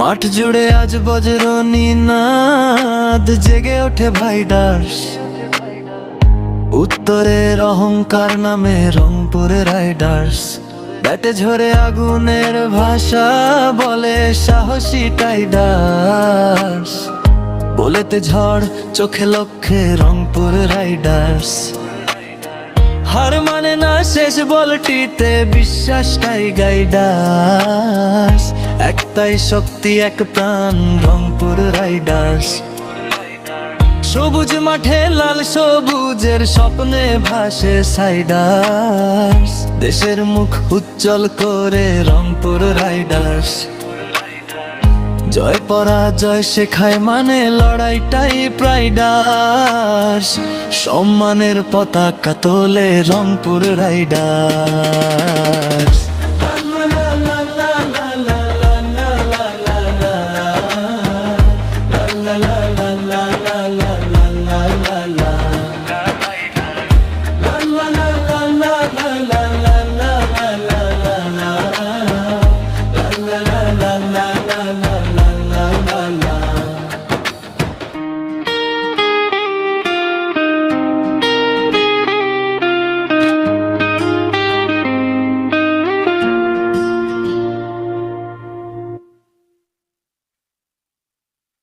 মাঠ জুড়ে আজ বজ্রনি নাদ, জেগে ওঠে ভাইডার্স। উত্তরের অহংকার নামে রংপুর রাইডার্স। ব্যাটে ঝরে আগুনের ভাষা, বলে সাহসী টাইডার্স। বলেতে ঝড়, চোখে লক্ষ্যে রংপুর রাইডার্স। হার মানে না শেষ বলটিতে, বিশ্বাসটাই গাইডার্স। একটাই শক্তি, এক প্রাণ, রংপুর রাইডার্স। সবুজ মাঠে লাল সবুজের স্বপ্নে ভাসে সাইডার্স। দেশের মুখ উজ্জ্বল করে রংপুর রাইডার্স। জয় পরাজয় শেখায় মানে লড়াইটাই প্রাইডার্স। সম্মানের পতাকা তোলে রংপুর রাইডার্স।